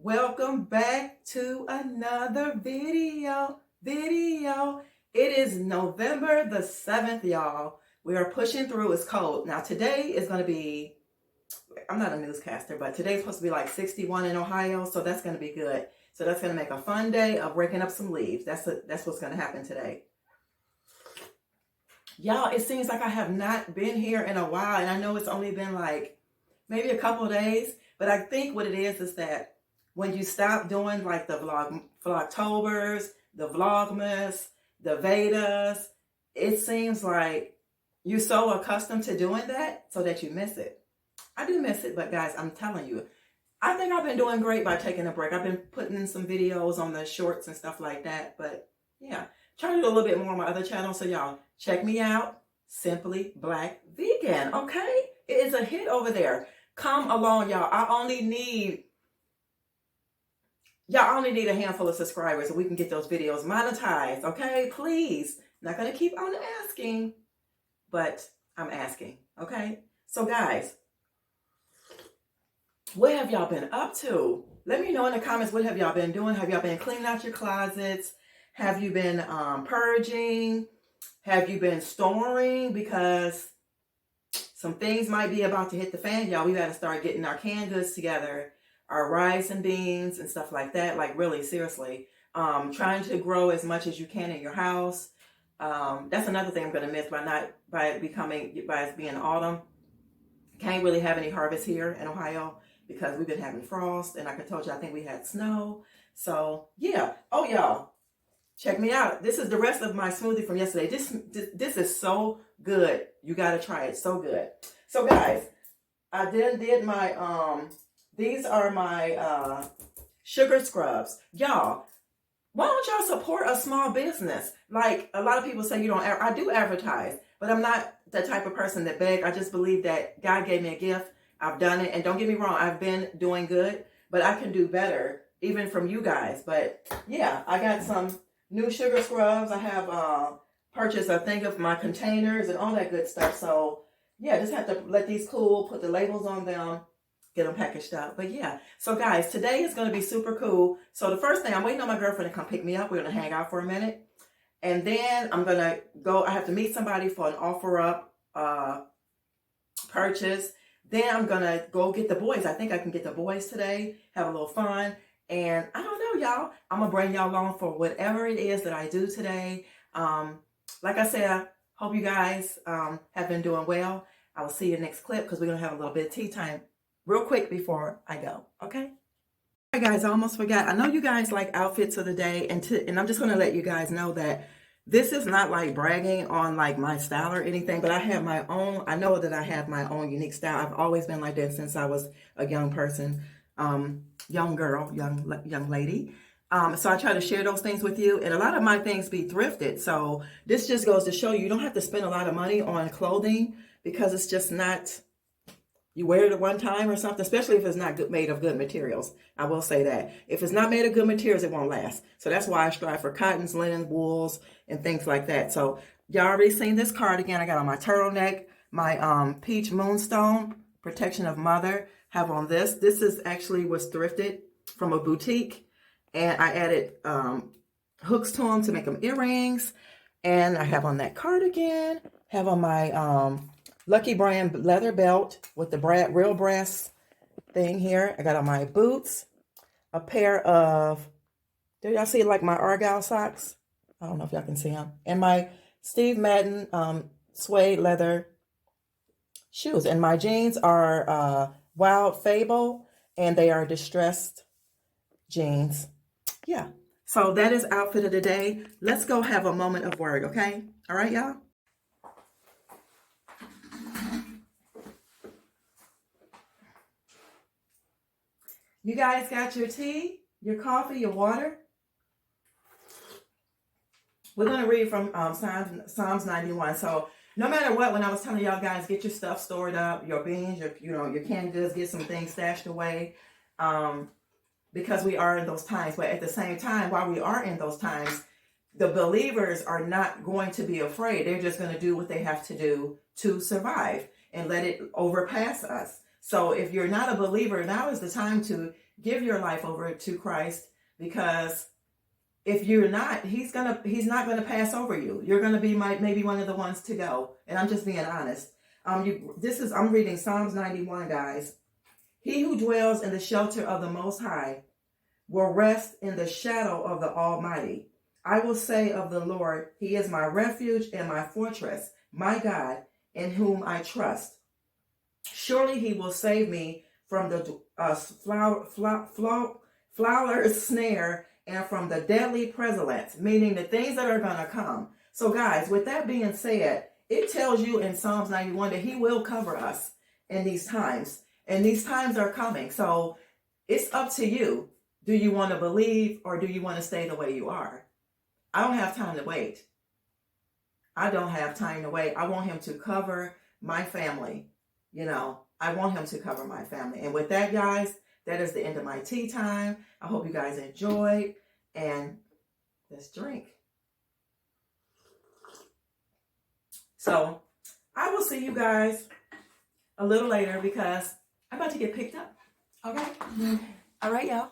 welcome back to another video. It is November the 7th, y'all. We are pushing through. It's cold. Now today is going to be, I'm not a newscaster, but today's supposed to be like 61 in Ohio, so that's going to be good. So that's going to make a fun day of raking up some leaves. That's what's going to happen today. Y'all, it seems like I have not been here in a while, and I know it's only been like maybe a couple of days, but I think what it is that when you stop doing like the vlogtobers, the vlogmas, the Vedas, it seems like you're so accustomed to doing that so that you miss it. I do miss it, but guys, I'm telling you, I think I've been doing great by taking a break. I've been putting in some videos on the shorts and stuff like that, but yeah, trying to do a little bit more on my other channel. So y'all, check me out, Simply Black Vegan, okay? It is a hit over there. Come along, y'all. I only need a handful of subscribers so we can get those videos monetized, okay? Please. Not going to keep on asking, but I'm asking, okay? So guys, what have y'all been up to? Let me know in the comments, what have y'all been doing? Have y'all been cleaning out your closets? Have you been purging? Have you been storing? Because some things might be about to hit the fan, y'all. We got to start getting our canned goods together, our rice and beans and stuff like that. Like really, seriously. Trying to grow as much as you can in your house. That's another thing I'm going to miss by it being autumn. Can't really have any harvest here in Ohio because we've been having frost, and like I told you, I think we had snow. So yeah. Oh, y'all, check me out. This is the rest of my smoothie from yesterday. This is so good. You got to try it. So good. So guys, I then did my, these are my sugar scrubs. Y'all, why don't y'all support a small business? Like a lot of people say you don't, I do advertise, but I'm not the type of person that beg. I just believe that God gave me a gift. I've done it. And don't get me wrong, I've been doing good, but I can do better even from you guys. But yeah, I got some new sugar scrubs. I have purchased a thing of my containers and all that good stuff. So yeah, just have to let these cool, put the labels on them, get them packaged up. But yeah, so guys, today is going to be super cool. So the first thing, I'm waiting on my girlfriend to come pick me up. We're going to hang out for a minute. And then I'm going to go, I have to meet somebody for an offer up purchase. Then I'm going to go get the boys. I think I can get the boys today, have a little fun. And I don't know, y'all. I'm going to bring y'all along for whatever it is that I do today. Like I said, I hope you guys have been doing well. I will see you next clip because we're going to have a little bit of tea time real quick before I go. Okay? All right, guys, I almost forgot. I know you guys like outfits of the day. And I'm just going to let you guys know that this is not like bragging on like my style or anything, but I have my own, I know that I have my own unique style. I've always been like that since I was a young person, young girl, young lady. So I try to share those things with you, and a lot of my things be thrifted. So this just goes to show you don't have to spend a lot of money on clothing because it's just not, you wear it at one time or something, especially if it's not made of good materials. I will say that. If it's not made of good materials, it won't last. So that's why I strive for cottons, linens, wools, and things like that. So y'all already seen this cardigan. I got on my turtleneck, my peach moonstone, protection of mother, have on this. This is actually was thrifted from a boutique. And I added hooks to them to make them earrings. And I have on that cardigan, have on my Lucky Brand leather belt with the real brass thing here. I got on my boots, a pair of, do y'all see like my Argyle socks? I don't know if y'all can see them. And my Steve Madden suede leather shoes. And my jeans are Wild Fable, and they are distressed jeans. Yeah. So that is outfit of the day. Let's go have a moment of word, okay? All right, y'all? You guys got your tea, your coffee, your water? We're going to read from Psalms 91. So no matter what, when I was telling y'all guys, get your stuff stored up, your beans, your canned goods, get some things stashed away, because we are in those times. But at the same time, while we are in those times, the believers are not going to be afraid. They're just going to do what they have to do to survive and let it overpass us. So if you're not a believer, now is the time to give your life over to Christ, because if you're not, he's not gonna pass over you. You're gonna be maybe one of the ones to go. And I'm just being honest. I'm reading Psalms 91, guys. He who dwells in the shelter of the Most High will rest in the shadow of the Almighty. I will say of the Lord, he is my refuge and my fortress, my God, in whom I trust. Surely he will save me from the fowler's snare and from the deadly pestilence, meaning the things that are going to come. So guys, with that being said, it tells you in Psalms 91 that he will cover us in these times. And these times are coming. So it's up to you. Do you want to believe, or do you want to stay the way you are? I don't have time to wait. I don't have time to wait. I want him to cover my family. I want him to cover my family. And with that, guys, that is the end of my tea time. I hope you guys enjoyed. And let's drink. So I will see you guys a little later, because I'm about to get picked up. Okay? All right, y'all.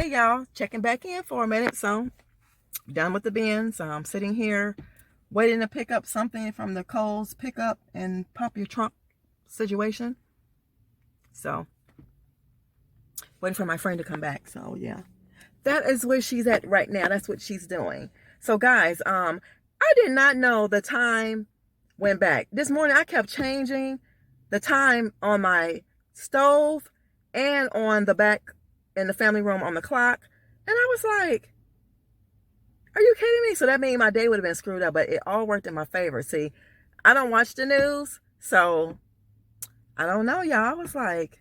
Hey y'all, checking back in for a minute. So done with the bins. I'm sitting here waiting to pick up something from the Kohl's pickup and pop your trunk situation. So waiting for my friend to come back. So yeah, that is where she's at right now. That's what she's doing. So guys, I did not know the time went back. This morning I kept changing the time on my stove and on the back in the family room on the clock. And I was like, are you kidding me? So that means my day would have been screwed up, but it all worked in my favor. See, I don't watch the news, so I don't know, y'all. I was like,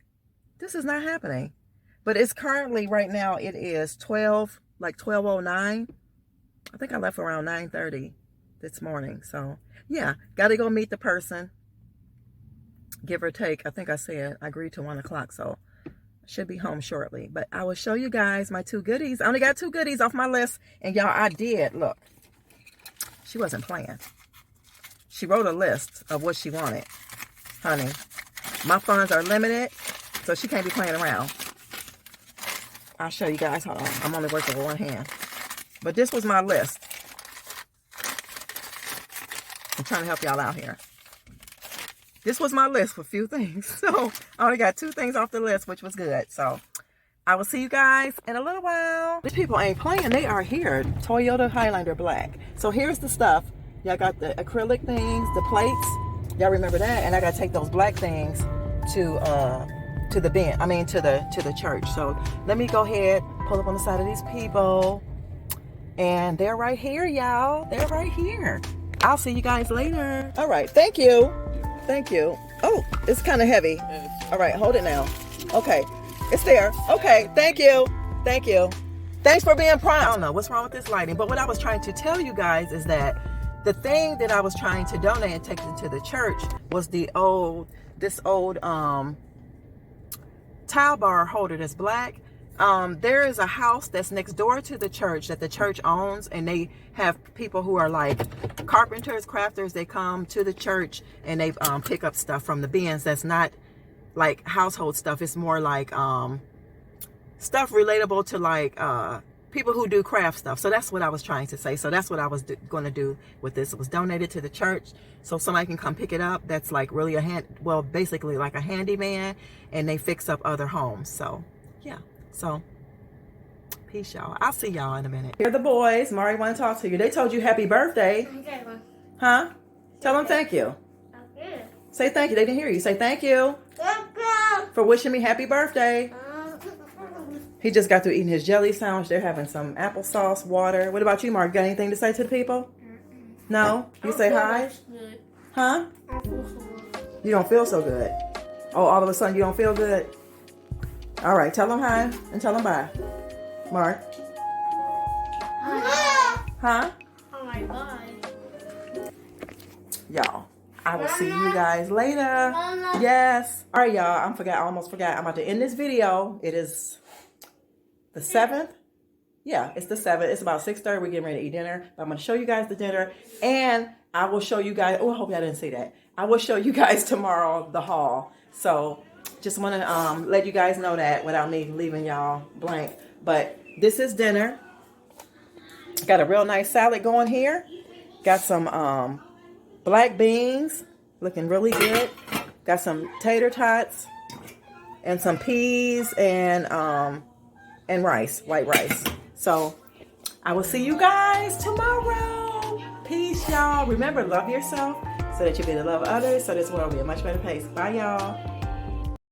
this is not happening. But it's currently, right now, it is 12:09. I think I left around 9:30 this morning. So yeah, got to go meet the person, give or take. I think I said I agreed to 1 o'clock, so should be home shortly. But I will show you guys my 2 goodies. I only got 2 goodies off my list. And y'all, I did. Look. She wasn't playing. She wrote a list of what she wanted. Honey, my funds are limited, so she can't be playing around. I'll show you guys. Hold on. I'm only working with one hand. But this was my list. I'm trying to help y'all out here. This was my list for a few things. So I only got 2 things off the list, which was good. So I will see you guys in a little while. These people ain't playing. They are here. Toyota Highlander Black. So here's the stuff. Y'all got the acrylic things, the plates. Y'all remember that? And I got to take those black things to the bin. I mean, to the church. So let me go ahead, pull up on the side of these people. And they're right here, y'all. They're right here. I'll see you guys later. All right. Thank you. Thank you. Oh, it's kind of heavy. All right, hold it now. Okay, it's there. Okay, thank you. Thank you. Thanks for being prompt. I don't know what's wrong with this lighting, but what I was trying to tell you guys is that the thing that I was trying to donate and take into the church was this old towel bar holder that's black. there is a house that's next door to the church that the church owns, and they have people who are like carpenters, crafters. They come to the church and they pick up stuff from the bins. That's not like household stuff. It's more like stuff relatable to like people who do craft stuff. So that's what I was trying to say. So that's what I was going to do with this. It was donated to the church so somebody can come pick it up. That's like really basically like a handyman, and they fix up other homes. So yeah. So peace, y'all. I'll see y'all in a minute. Here are the boys. Mari want to talk to you. They told you happy birthday. Huh? Tell them thank you. Say thank you. They didn't hear you. Say thank you for wishing me happy birthday. He just got through eating his jelly sandwich. They're having some applesauce, water. What about you, Mark? Got anything to say to the people? No? You say hi? Huh? You don't feel so good. Oh, all of a sudden you don't feel good? All right, tell them hi and tell them bye. Mark. Huh? Oh my God. Y'all, I will see you guys later. Mama. Yes. All right, y'all. I almost forgot. I'm about to end this video. It is the 7th. Yeah, it's the 7th. It's about 6:30. We're getting ready to eat dinner. I'm going to show you guys the dinner. And I will show you guys. Oh, I hope y'all didn't see that. I will show you guys tomorrow the haul. So just want to let you guys know that without me leaving y'all blank. But this is dinner. Got a real nice salad going here. Got some black beans, looking really good. Got some tater tots and some peas and rice, white rice. So I will see you guys tomorrow. Peace, y'all. Remember, love yourself so that you can love others. So this world will be a much better place. Bye, y'all.